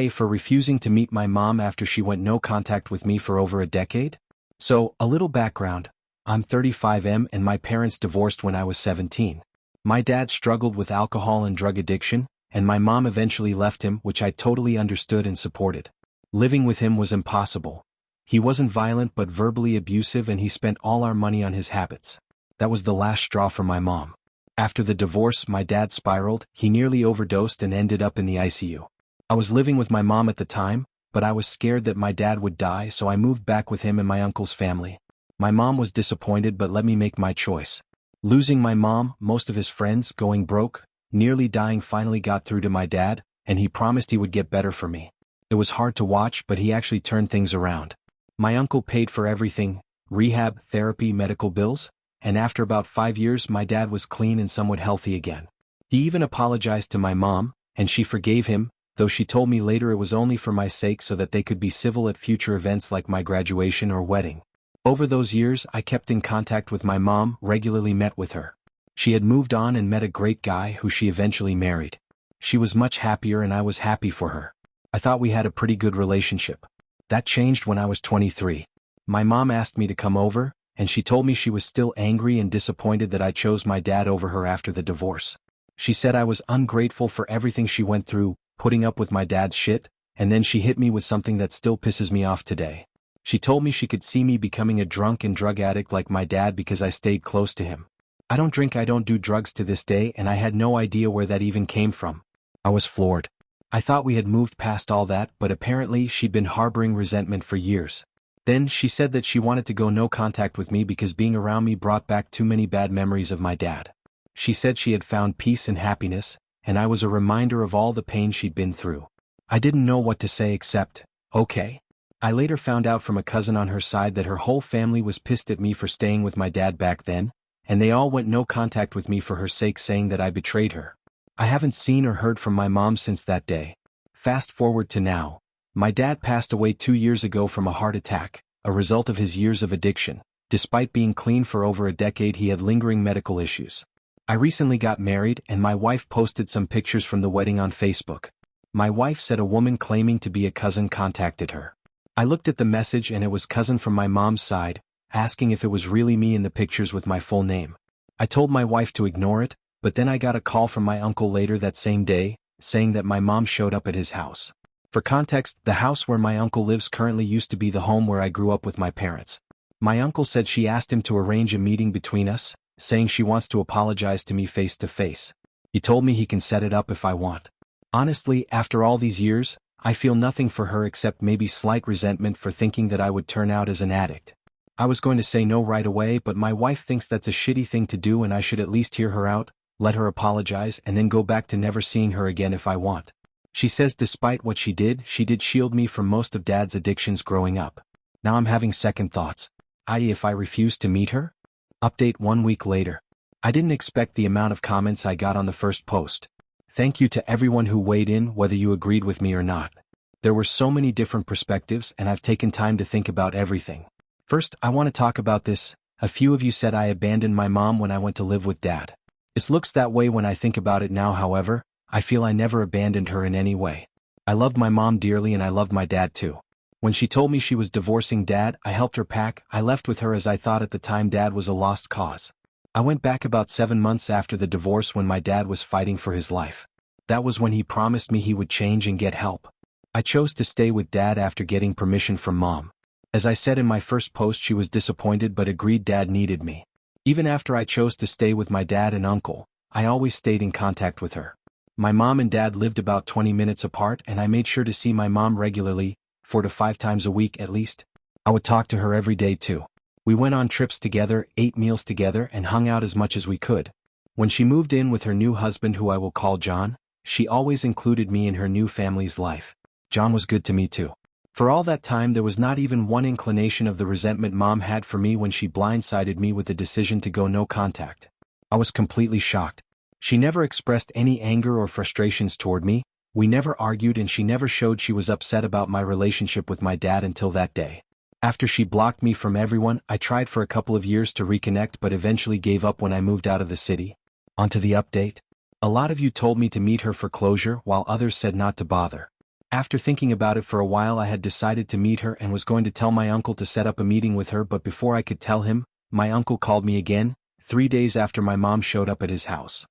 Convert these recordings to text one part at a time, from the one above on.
for refusing to meet my mom after she went no contact with me for over a decade? So, a little background. I'm 35M and my parents divorced when I was 17. My dad struggled with alcohol and drug addiction, and my mom eventually left him, which I totally understood and supported. Living with him was impossible. He wasn't violent but verbally abusive, and he spent all our money on his habits. That was the last straw for my mom. After the divorce, my dad spiraled, he nearly overdosed and ended up in the ICU. I was living with my mom at the time, but I was scared that my dad would die, so I moved back with him and my uncle's family. My mom was disappointed but let me make my choice. Losing my mom, most of his friends, going broke, nearly dying finally got through to my dad, and he promised he would get better for me. It was hard to watch, but he actually turned things around. My uncle paid for everything, rehab, therapy, medical bills, and after about 5 years my dad was clean and somewhat healthy again. He even apologized to my mom, and she forgave him, though she told me later it was only for my sake so that they could be civil at future events like my graduation or wedding. Over those years I kept in contact with my mom, regularly met with her. She had moved on and met a great guy who she eventually married. She was much happier and I was happy for her. I thought we had a pretty good relationship. That changed when I was 23. My mom asked me to come over, and she told me she was still angry and disappointed that I chose my dad over her after the divorce. She said I was ungrateful for everything she went through, putting up with my dad's shit, and then she hit me with something that still pisses me off today. She told me she could see me becoming a drunk and drug addict like my dad because I stayed close to him. I don't drink, I don't do drugs to this day, and I had no idea where that even came from. I was floored. I thought we had moved past all that, but apparently she'd been harboring resentment for years. Then she said that she wanted to go no contact with me because being around me brought back too many bad memories of my dad. She said she had found peace and happiness, and I was a reminder of all the pain she'd been through. I didn't know what to say except, okay. I later found out from a cousin on her side that her whole family was pissed at me for staying with my dad back then, and they all went no contact with me for her sake, saying that I betrayed her. I haven't seen or heard from my mom since that day. Fast forward to now. My dad passed away 2 years ago from a heart attack, a result of his years of addiction. Despite being clean for over a decade, he had lingering medical issues. I recently got married and my wife posted some pictures from the wedding on Facebook. My wife said a woman claiming to be a cousin contacted her. I looked at the message and it was cousin from my mom's side, asking if it was really me in the pictures with my full name. I told my wife to ignore it, but then I got a call from my uncle later that same day, saying that my mom showed up at his house. For context, the house where my uncle lives currently used to be the home where I grew up with my parents. My uncle said she asked him to arrange a meeting between us, saying she wants to apologize to me face to face. He told me he can set it up if I want. Honestly, after all these years, I feel nothing for her except maybe slight resentment for thinking that I would turn out as an addict. I was going to say no right away, but my wife thinks that's a shitty thing to do and I should at least hear her out, let her apologize, and then go back to never seeing her again if I want. She says despite what she did shield me from most of Dad's addictions growing up. Now I'm having second thoughts. I.e., if I refuse to meet her? Update 1 week later. I didn't expect the amount of comments I got on the first post. Thank you to everyone who weighed in, whether you agreed with me or not. There were so many different perspectives and I've taken time to think about everything. First, I want to talk about this. A few of you said I abandoned my mom when I went to live with Dad. It looks that way when I think about it now, however. I feel I never abandoned her in any way. I loved my mom dearly and I loved my dad too. When she told me she was divorcing Dad, I helped her pack. I left with her as I thought at the time Dad was a lost cause. I went back about 7 months after the divorce when my dad was fighting for his life. That was when he promised me he would change and get help. I chose to stay with Dad after getting permission from Mom. As I said in my first post, she was disappointed but agreed Dad needed me. Even after I chose to stay with my dad and uncle, I always stayed in contact with her. My mom and dad lived about 20 minutes apart and I made sure to see my mom regularly, 4 to 5 times a week at least. I would talk to her every day too. We went on trips together, ate meals together, and hung out as much as we could. When she moved in with her new husband, who I will call John, she always included me in her new family's life. John was good to me too. For all that time there was not even one inclination of the resentment Mom had for me when she blindsided me with the decision to go no contact. I was completely shocked. She never expressed any anger or frustrations toward me, we never argued, and she never showed she was upset about my relationship with my dad until that day. After she blocked me from everyone, I tried for a couple of years to reconnect but eventually gave up when I moved out of the city. Onto the update. A lot of you told me to meet her for closure while others said not to bother. After thinking about it for a while, I had decided to meet her and was going to tell my uncle to set up a meeting with her, but before I could tell him, my uncle called me again, 3 days after my mom showed up at his house.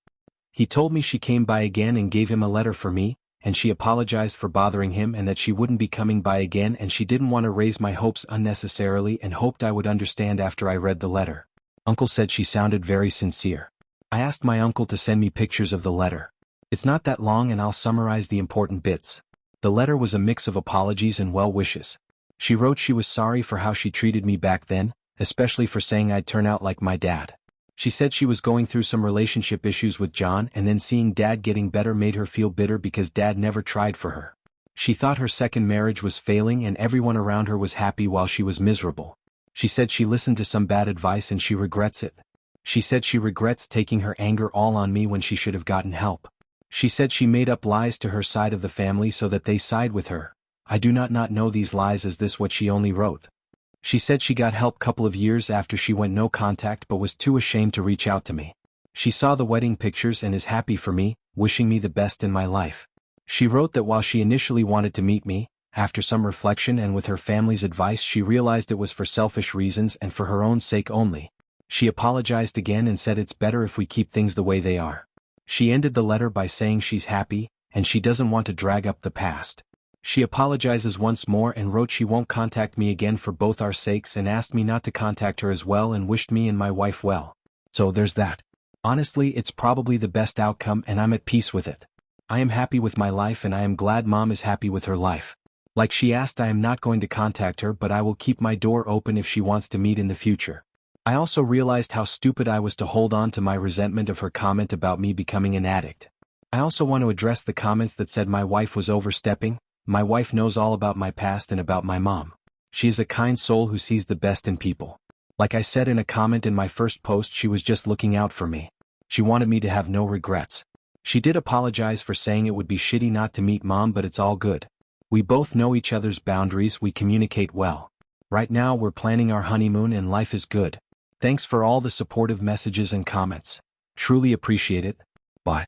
He told me she came by again and gave him a letter for me, and she apologized for bothering him and that she wouldn't be coming by again and she didn't want to raise my hopes unnecessarily and hoped I would understand after I read the letter. Uncle said she sounded very sincere. I asked my uncle to send me pictures of the letter. It's not that long and I'll summarize the important bits. The letter was a mix of apologies and well wishes. She wrote she was sorry for how she treated me back then, especially for saying I'd turn out like my dad. She said she was going through some relationship issues with John and then seeing Dad getting better made her feel bitter because Dad never tried for her. She thought her second marriage was failing and everyone around her was happy while she was miserable. She said she listened to some bad advice and she regrets it. She said she regrets taking her anger all on me when she should have gotten help. She said she made up lies to her side of the family so that they side with her. I do not know these lies. Is this what she only wrote? She said she got help couple of years after she went no contact but was too ashamed to reach out to me. She saw the wedding pictures and is happy for me, wishing me the best in my life. She wrote that while she initially wanted to meet me, after some reflection and with her family's advice she realized it was for selfish reasons and for her own sake only. She apologized again and said it's better if we keep things the way they are. She ended the letter by saying she's happy, and she doesn't want to drag up the past. She apologizes once more and wrote she won't contact me again for both our sakes and asked me not to contact her as well and wished me and my wife well. So there's that. Honestly, it's probably the best outcome and I'm at peace with it. I am happy with my life and I am glad Mom is happy with her life. Like she asked, I am not going to contact her but I will keep my door open if she wants to meet in the future. I also realized how stupid I was to hold on to my resentment of her comment about me becoming an addict. I also want to address the comments that said my wife was overstepping. My wife knows all about my past and about my mom. She is a kind soul who sees the best in people. Like I said in a comment in my first post, she was just looking out for me. She wanted me to have no regrets. She did apologize for saying it would be shitty not to meet Mom, but it's all good. We both know each other's boundaries, we communicate well. Right now we're planning our honeymoon and life is good. Thanks for all the supportive messages and comments. Truly appreciate it. Bye.